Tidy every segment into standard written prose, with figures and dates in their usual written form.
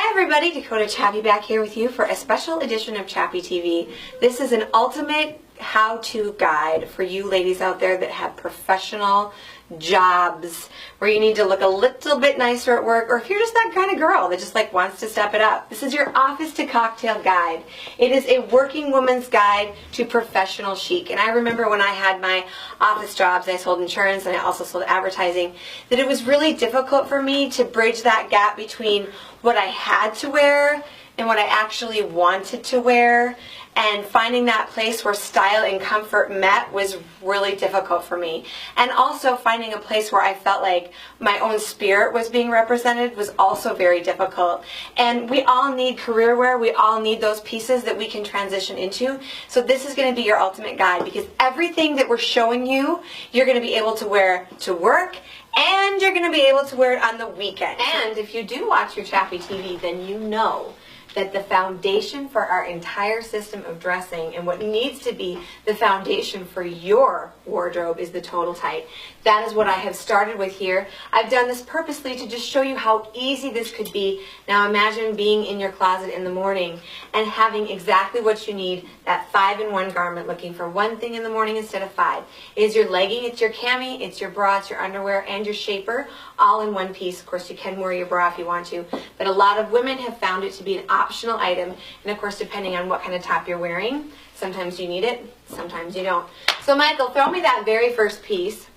Hi everybody, Dakota Chappy back here with you for a special edition of Chappy TV. This is an ultimate how-to guide for you ladies out there that have professional jobs where you need to look a little bit nicer at work, or if you're just that kind of girl that just wants to step it up. This is your office to cocktail guide. It is a working woman's guide to professional chic. And I remember when I had my office jobs, I sold insurance and I also sold advertising, that it was really difficult for me to bridge that gap between what I had to wear and what I actually wanted to wear, and finding that place where style and comfort met was really difficult for me. And also finding a place where I felt like my own spirit was being represented was also very difficult. And we all need career wear, we all need those pieces that we can transition into. So this is going to be your ultimate guide, because everything that we're showing you, you're going to be able to wear to work, and you're going to be able to wear it on the weekend. And if you do watch your Chappy TV, then you know that the foundation for our entire system of dressing and what needs to be the foundation for your wardrobe is the total tight. That is what I have started with here. I've done this purposely to just show you how easy this could be. Now imagine being in your closet in the morning and having exactly what you need, that 5-in-1 garment, looking for one thing in the morning instead of 5. It is your legging, it's your cami, it's your bra, it's your underwear, and your shaper, all in one piece. Of course, you can wear your bra if you want to, but a lot of women have found it to be an optional item, and of course, depending on what kind of top you're wearing, sometimes you need it, sometimes you don't. So Michael, throw me that very first piece.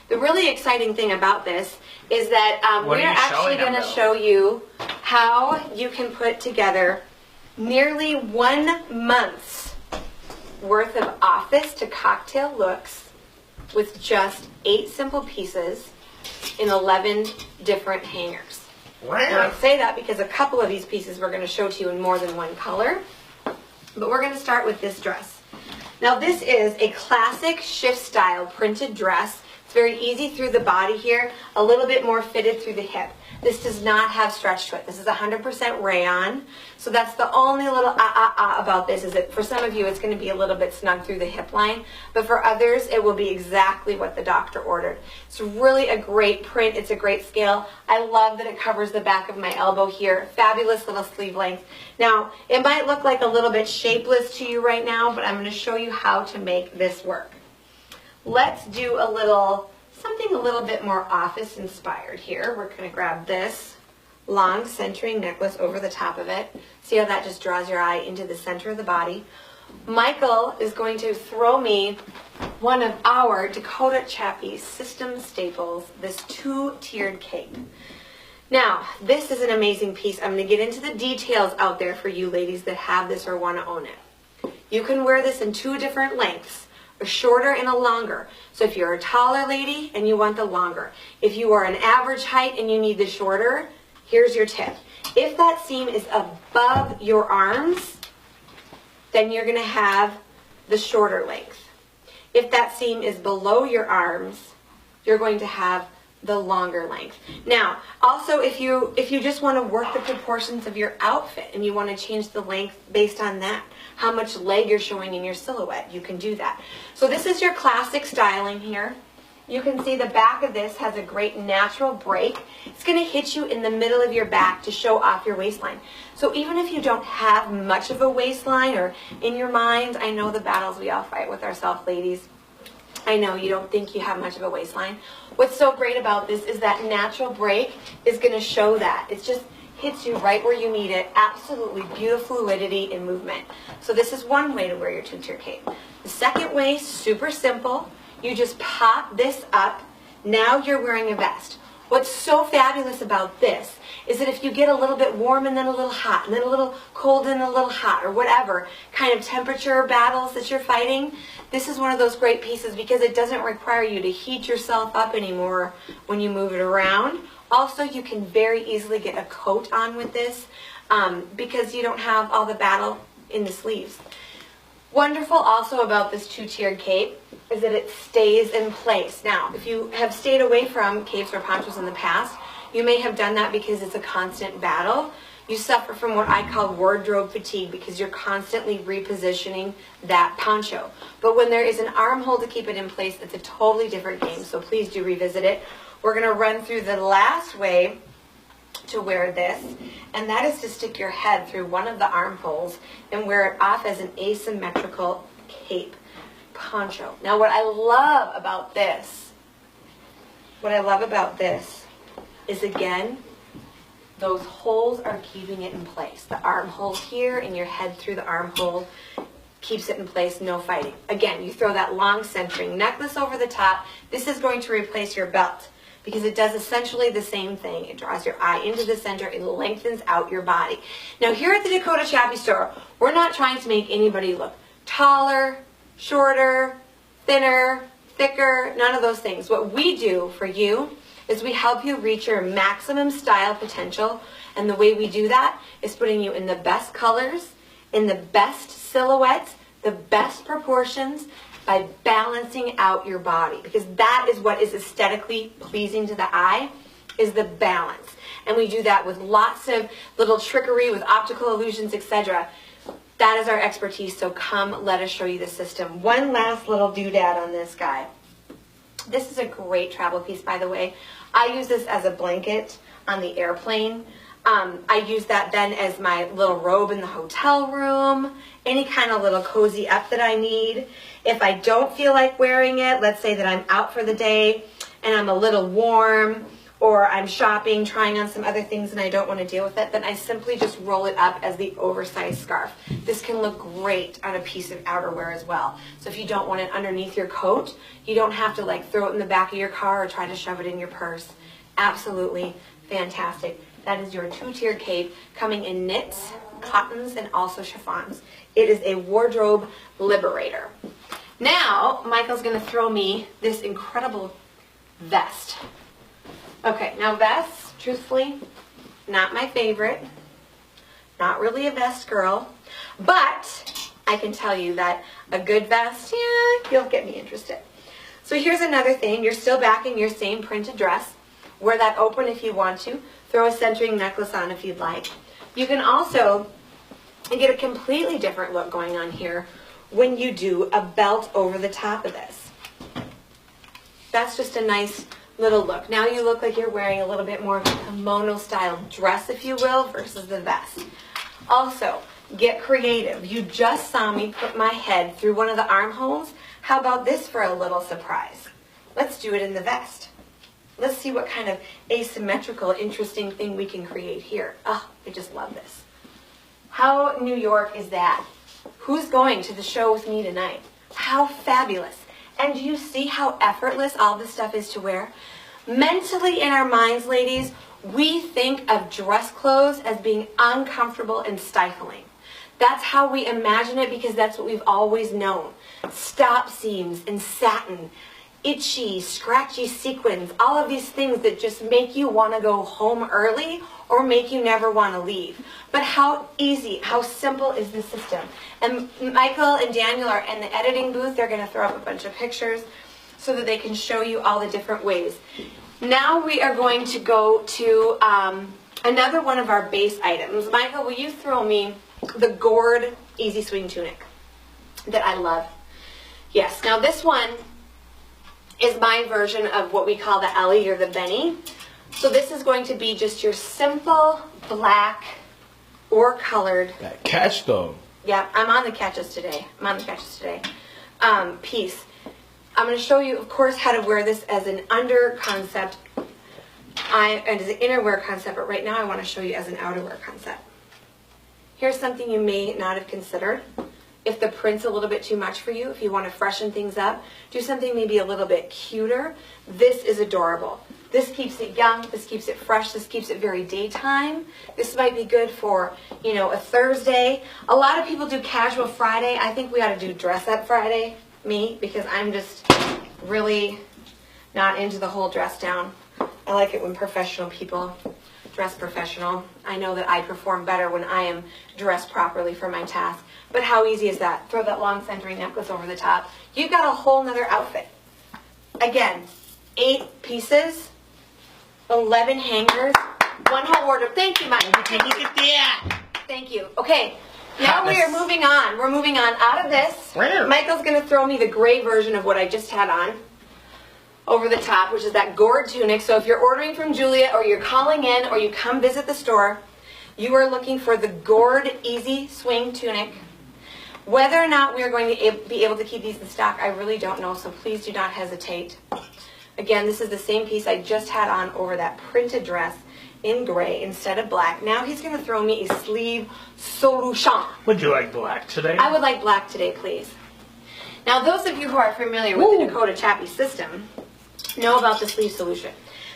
The really exciting thing about this is that we're actually going to show you how you can put together nearly 1 month's worth of office to cocktail looks with just 8 simple pieces in 11 different hangers. Wow. And I say that because a couple of these pieces we're going to show to you in more than one color, but we're going to start with this dress. Now this is a classic shift style printed dress. It's very easy through the body here, a little bit more fitted through the hip. This does not have stretch to it. This is 100% rayon. So that's the only little about this, is that for some of you it's going to be a little bit snug through the hip line, but for others it will be exactly what the doctor ordered. It's really a great print. It's a great scale. I love that it covers the back of my elbow here. Fabulous little sleeve length. Now, it might look like a little bit shapeless to you right now, but I'm going to show you how to make this work. Let's do something a little bit more office inspired here. We're going to grab this long centering necklace over the top of it. See how that just draws your eye into the center of the body. Michael is going to throw me one of our Dakota Chappy system staples, this 2-tiered cape. Now, this is an amazing piece. I'm going to get into the details out there for you ladies that have this or want to own it. You can wear this in 2 different lengths, a shorter and a longer. So if you're a taller lady and you want the longer, if you are an average height and you need the shorter, here's your tip. If that seam is above your arms, then you're going to have the shorter length. If that seam is below your arms, you're going to have the longer length. Now, also if you just want to work the proportions of your outfit and you want to change the length based on that, how much leg you're showing in your silhouette, you can do that. So this is your classic styling here. You can see the back of this has a great natural break. It's going to hit you in the middle of your back to show off your waistline. So even if you don't have much of a waistline, or in your mind, I know the battles we all fight with ourselves, ladies. I know you don't think you have much of a waistline. What's so great about this is that natural break is going to show that. It just hits you right where you need it. Absolutely beautiful fluidity and movement. So this is one way to wear your 2-tier cape. The second way, super simple. You just pop this up. Now you're wearing a vest. What's so fabulous about this is that if you get a little bit warm and then a little hot, and then a little cold and a little hot, or whatever kind of temperature battles that you're fighting, this is one of those great pieces because it doesn't require you to heat yourself up anymore when you move it around. Also, you can very easily get a coat on with this because you don't have all the battle in the sleeves. Wonderful also about this 2-tiered cape is that it stays in place. Now, if you have stayed away from capes or ponchos in the past, you may have done that because it's a constant battle. You suffer from what I call wardrobe fatigue because you're constantly repositioning that poncho. But when there is an armhole to keep it in place, it's a totally different game, so please do revisit it. We're going to run through the last way to wear this, and that is to stick your head through one of the armholes and wear it off as an asymmetrical cape poncho. Now what I love about this is, again, those holes are keeping it in place. The armhole here and your head through the armhole keeps it in place, no fighting. Again, you throw that long centering necklace over the top. This is going to replace your belt because it does essentially the same thing. It draws your eye into the center. It lengthens out your body. Now here at the Dakota Chappy store, we're not trying to make anybody look taller, shorter, thinner, thicker, none of those things. What we do for you is we help you reach your maximum style potential, and the way we do that is putting you in the best colors, in the best silhouettes, the best proportions, by balancing out your body, because that is what is aesthetically pleasing to the eye, is the balance. And we do that with lots of little trickery with optical illusions, etc. That is our expertise, so come let us show you the system. One last little doodad on this guy. This is a great travel piece, by the way. I use this as a blanket on the airplane. I use that then as my little robe in the hotel room, any kind of little cozy up that I need. If I don't feel like wearing it, let's say that I'm out for the day and I'm a little warm, or I'm shopping, trying on some other things and I don't want to deal with it, then I simply just roll it up as the oversized scarf. This can look great on a piece of outerwear as well. So if you don't want it underneath your coat, you don't have to like throw it in the back of your car or try to shove it in your purse. Absolutely fantastic. That is your two-tier cape coming in knits, cottons, and also chiffons. It is a wardrobe liberator. Now, Michael's going to throw me this incredible vest. Okay, now vests, truthfully, not my favorite. Not really a vest girl. But I can tell you that a good vest, yeah, you'll get me interested. So here's another thing. You're still back in your same printed dress. Wear that open if you want to. Throw a centering necklace on if you'd like. You can also get a completely different look going on here when you do a belt over the top of this. That's just a nice little look. Now you look like you're wearing a little bit more of a kimono style dress, if you will, versus the vest. Also, get creative. You just saw me put my head through one of the armholes. How about this for a little surprise? Let's do it in the vest. Let's see what kind of asymmetrical, interesting thing we can create here. Oh, I just love this. How New York is that? Who's going to the show with me tonight? How fabulous. And do you see how effortless all this stuff is to wear? Mentally in our minds, ladies, we think of dress clothes as being uncomfortable and stifling. That's how we imagine it because that's what we've always known. Stop seams and satin, itchy, scratchy sequins, all of these things that just make you want to go home early or make you never want to leave. But how easy, how simple is the system? And Michael and Daniel are in the editing booth. They're going to throw up a bunch of pictures so that they can show you all the different ways. Now we are going to go to another one of our base items. Michael, will you throw me the gourd easy swing tunic that I love? Yes, now this one is my version of what we call the Ellie or the Benny. So this is going to be just your simple black or colored. That catch though. Yeah, I'm on the catches today. Piece. I'm going to show you, of course, how to wear this as an under concept and as an innerwear concept, but right now I want to show you as an outerwear concept. Here's something you may not have considered. If the print's a little bit too much for you, if you want to freshen things up, do something maybe a little bit cuter. This is adorable. This keeps it young, this keeps it fresh, this keeps it very daytime. This might be good for, you know, a Thursday. A lot of people do casual Friday. I think we ought to do dress up Friday, me, because I'm just really not into the whole dress down. I like it when professional people dress professional. I know that I perform better when I am dressed properly for my task. But how easy is that? Throw that long centering necklace over the top. You've got a whole nother outfit. Again, 8 pieces, 11 hangers, one whole wardrobe. Thank you, Mike. Look at that. Thank you. Okay, now we are moving on. We're moving on out of this. Where? Michael's going to throw me the gray version of what I just had on. over the top, which is that gourd tunic. So if you're ordering from Julia or you're calling in or you come visit the store, you are looking for the gourd easy swing tunic. Whether or not we are going to be able to keep these in stock, I really don't know, so please do not hesitate. Again, this is the same piece I just had on over that printed dress in gray instead of black. Now he's going to throw me a sleeve solution. Would you like black today? I would like black today, please. Now, those of you who are familiar with the Dakota Chappy system know about the sleeve solution.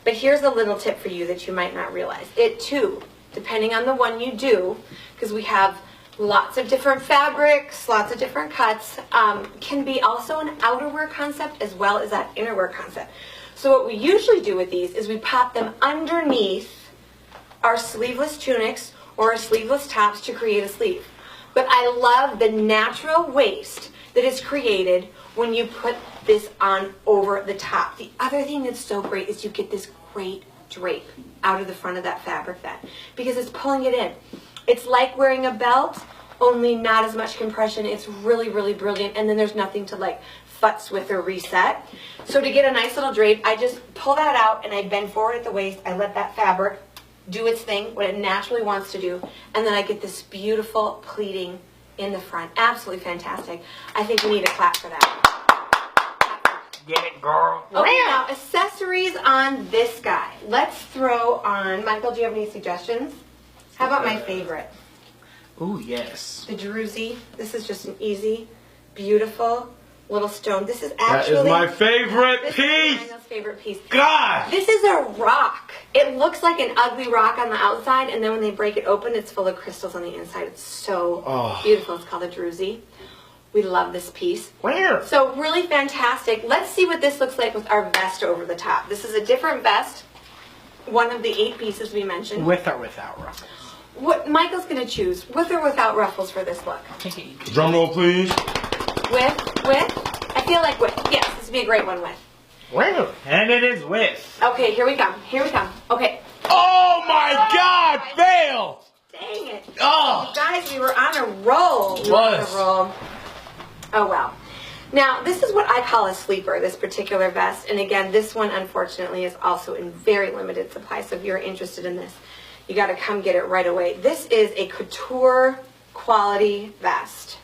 But here's a little tip for you that you might not realize. It too, depending on the one you do, because we have lots of different fabrics, lots of different cuts, can be also an outerwear concept as well as that innerwear concept. So what we usually do with these is we pop them underneath our sleeveless tunics or our sleeveless tops to create a sleeve. But I love the natural waist that is created when you put this on over the top. The other thing that's so great is you get this great drape out of the front of that fabric then, because it's pulling it in. It's like wearing a belt, only not as much compression. It's really, really brilliant, and then there's nothing to like futz with or reset. So to get a nice little drape, I just pull that out and I bend forward at the waist. I let that fabric do its thing, what it naturally wants to do, and then I get this beautiful pleating in the front. Absolutely fantastic. I think we need a clap for that. Get it, girl. Okay, now accessories on this guy. Let's throw on, Michael, do you have any suggestions? How about my favorite? Ooh, yes. The druzy. This is just an easy, beautiful little stone. This is actually... That is my favorite this piece. is Michael's favorite piece. God! This is a rock. It looks like an ugly rock on the outside, and then when they break it open, it's full of crystals on the inside. It's so beautiful. It's called a druzy. We love this piece. Where? So really fantastic. Let's see what this looks like with our vest over the top. This is a different vest. One of the 8 pieces we mentioned. With or without ruffles? What Michael's going to choose, with or without ruffles for this look? Drum roll, please. With? I feel like with. Yes, this would be a great one with. Where? And it is with. Okay, here we come. Here we come. Okay. Oh my God! Fail! Dang it. Oh! You guys, we were on a roll. We were on a roll. Oh, well. Now, this is what I call a sleeper, this particular vest. And again, this one, unfortunately, is also in very limited supply. So if you're interested in this, you got to come get it right away. This is a couture quality vest.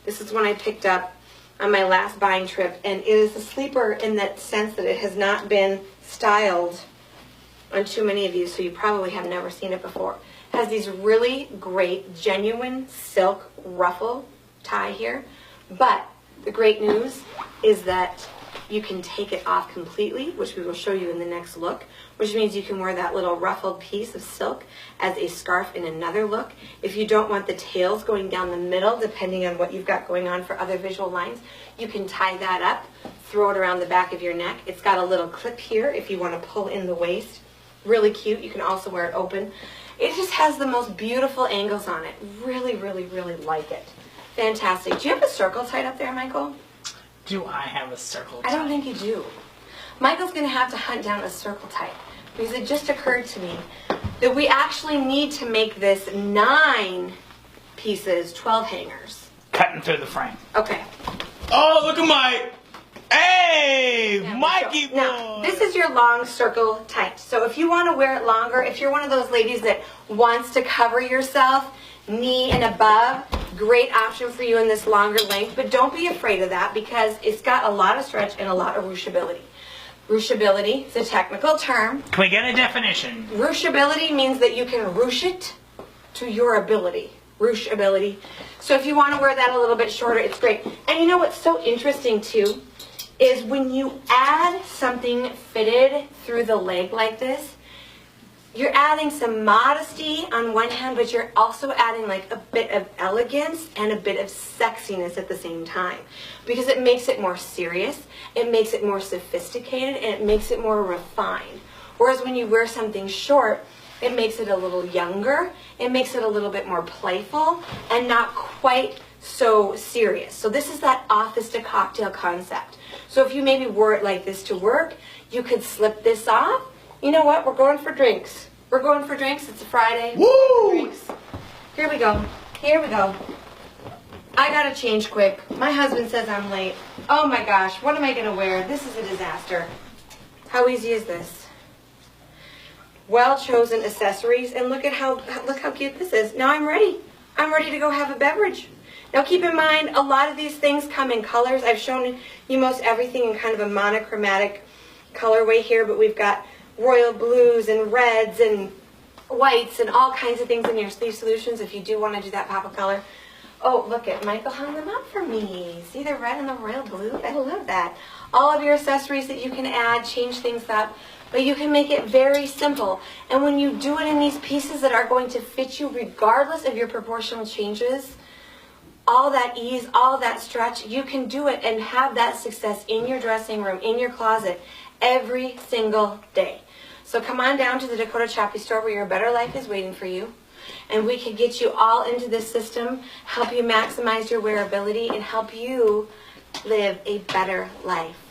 This is one I picked up on my last buying trip. And it is a sleeper in that sense that it has not been styled on too many of you. So you probably have never seen it before. It has these really great, genuine silk ruffle tie here. But the great news is that you can take it off completely, which we will show you in the next look, which means you can wear that little ruffled piece of silk as a scarf in another look. If you don't want the tails going down the middle, depending on what you've got going on for other visual lines, you can tie that up, throw it around the back of your neck. It's got a little clip here if you want to pull in the waist. Really cute. You can also wear it open. It just has the most beautiful angles on it. Really, really, really like it. Fantastic. Do you have a circle tied up there, Michael? Do I have a circle tie? I don't think you do. Michael's going to have to hunt down a circle tie because it just occurred to me that we actually need to make this 9 pieces, 12 hangers. Cutting through the frame. Okay. Oh, look at my... Hey, Yeah, Mikey boy. Now, this is your long circle tight. So if you want to wear it longer, if you're one of those ladies that wants to cover yourself, knee and above, great option for you in this longer length, but don't be afraid of that because it's got a lot of stretch and a lot of ruchability. Ruchability is a technical term. Can we get a definition? Ruchability means that you can ruche it to your ability. Ruchability. So if you want to wear that a little bit shorter, it's great. And you know what's so interesting too is when you add something fitted through the leg like this, you're adding some modesty on one hand, but you're also adding like a bit of elegance and a bit of sexiness at the same time. Because it makes it more serious, it makes it more sophisticated, and it makes it more refined. Whereas when you wear something short, it makes it a little younger, it makes it a little bit more playful, and not quite so serious. So this is that office to cocktail concept. So if you maybe wore it like this to work, you could slip this off. You know what? We're going for drinks. We're going for drinks. It's a Friday. Woo! Drinks. Here we go. Here we go. I gotta change quick. My husband says I'm late. Oh my gosh, what am I gonna wear? This is a disaster. How easy is this? Well chosen accessories, and look how cute this is. Now I'm ready. I'm ready to go have a beverage. Now keep in mind, a lot of these things come in colors. I've shown you most everything in kind of a monochromatic colorway here, but we've got royal blues and reds and whites and all kinds of things in your sleeve solutions if you do want to do that pop of color. Oh, look at Michael hung them up for me. See the red and the royal blue? I love that. All of your accessories that you can add, change things up, but you can make it very simple. And when you do it in these pieces that are going to fit you regardless of your proportional changes, all that ease, all that stretch, you can do it and have that success in your dressing room, in your closet, every single day. So come on down to the Dakota Chappy store where your better life is waiting for you. And we can get you all into this system, help you maximize your wearability, and help you live a better life.